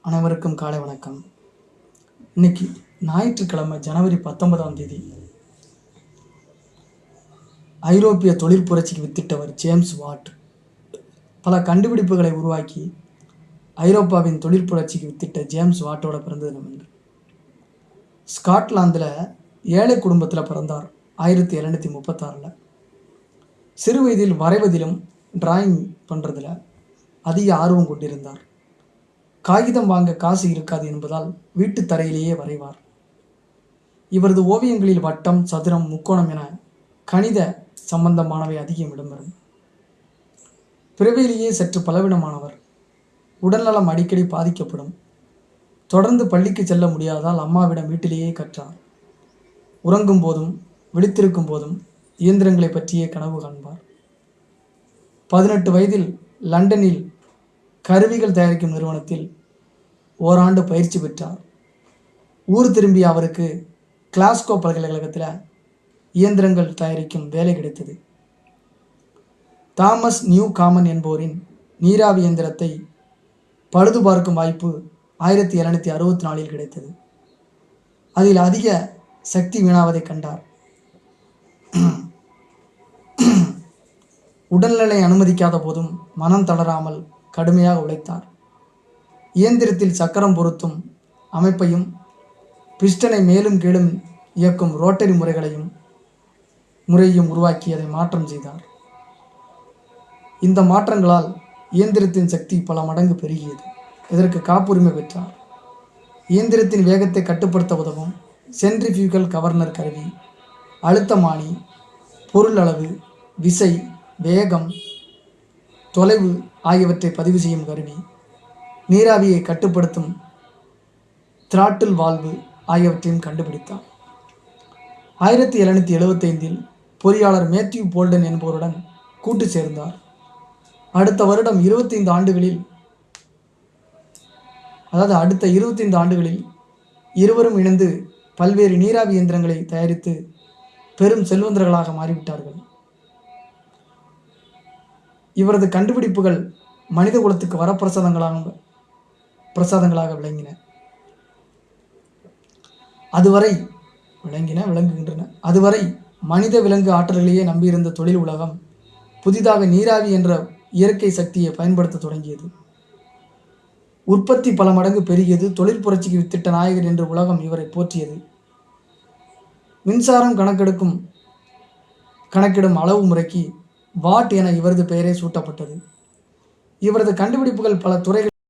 அனைவருக்கும் காலை வணக்கம். இன்னைக்கு ஞாயிற்றுக்கிழமை ஜனவரி 19ஆம் தேதி. ஐரோப்பிய தொழில் புரட்சிக்கு வித்திட்டவர் ஜேம்ஸ் வாட். பல கண்டுபிடிப்புகளை உருவாக்கி ஐரோப்பாவின் தொழில் புரட்சிக்கு வித்திட்ட ஜேம்ஸ் வாட்டோட பிறந்தது நம்ம. ஸ்காட்லாந்தில் ஏழை குடும்பத்தில் பிறந்தார் 1736. சிறு வயதில் வரைவதிலும் டிராயிங் பண்ணுறதுல அதிக ஆர்வம் கொண்டிருந்தார். காகிதம் வாங்க காசு இருக்காது என்பதால் வீட்டு தரையிலேயே வரைவார். இவரது ஓவியங்களில் வட்டம், சதுரம், முக்கோணம் என கணித சம்பந்தமானவை அதிகம் இடம்பெறும். பிறவியிலேயே சற்று பலவீனமானவர். உடல்நலம் அடிக்கடி பாதிக்கப்படும். தொடர்ந்து பள்ளிக்கு செல்ல முடியாதால் அம்மாவிடம் வீட்டிலேயே கற்றார். உறங்கும் போதும் விழித்திருக்கும் போதும் இயந்திரங்களை பற்றியே கனவு காண்பார். 18 வயதில் லண்டனில் கருவிகள் தயாரிக்கும் நிறுவனத்தில் ஓராண்டு பயிற்சி பெற்றார். ஊர் திரும்பிய அவருக்கு கிளாஸ்கோ பல்கலைக்கழகத்தில் இயந்திரங்கள் தயாரிக்கும் வேலை கிடைத்தது. தாமஸ் நியூ காமன் என்போரின் நீராவி இயந்திரத்தை பழுது பார்க்கும் வாய்ப்பு 1764 கிடைத்தது. அதில் அதிக சக்தி வீணாவதை கண்டார். உடல்நிலை அனுமதிக்காத போதும் மனம் தளராமல் கடுமையாக உழைத்தார். இயந்திரத்தில் சக்கரம் பொருத்தும் அமைப்பையும் பிஸ்டனை மேலும் கீழும் இயக்கும் ரோட்டரி முறையையும் உருவாக்கி அதை மாற்றம் செய்தார். இந்த மாற்றங்களால் இயந்திரத்தின் சக்தி பல மடங்கு பெருகியது. இதற்கு காப்புரிமை பெற்றார். இயந்திரத்தின் வேகத்தை கட்டுப்படுத்த உதவும் சென்ட்ரிஃபியூகல் கவர்னர் கருவி, அழுத்தமானி, பொருள் அளவு, விசை, வேகம், தொலைவு ஆகியவற்றை பதிவு செய்யும் கருவி, நீராவியை கட்டுப்படுத்தும் த்ராட்டில் வால்வு ஆகியவற்றையும் கண்டுபிடித்தார். 1775 பொறியாளர் மேத்யூ போல்டன் என்பவருடன் கூட்டு சேர்ந்தார். அடுத்த 25 ஆண்டுகளில் இருவரும் இணைந்து பல்வேறு நீராவி இயந்திரங்களை தயாரித்து பெரும் செல்வந்தர்களாக மாறிவிட்டார்கள். இவரது கண்டுபிடிப்புகள் மனித குலத்துக்கு வரப்பிரசாதங்களாக விளங்குகின்றன. அதுவரை மனித விலங்கு ஆற்றல்களையே நம்பியிருந்த தொழில் உலகம் புதிதாக நீராவி என்ற இயற்கை சக்தியை பயன்படுத்த தொடங்கியது. உற்பத்தி பல மடங்கு பெருகியது. தொழில் புரட்சிக்கு வித்திட்ட நாயகர் என்று உலகம் இவரை போற்றியது. மின்சாரம் கணக்கிடும் அளவு முறைக்கு வாட் என இவரது பெயரே சூட்டப்பட்டது. இவரது கண்டுபிடிப்புகள் பல துறைகள்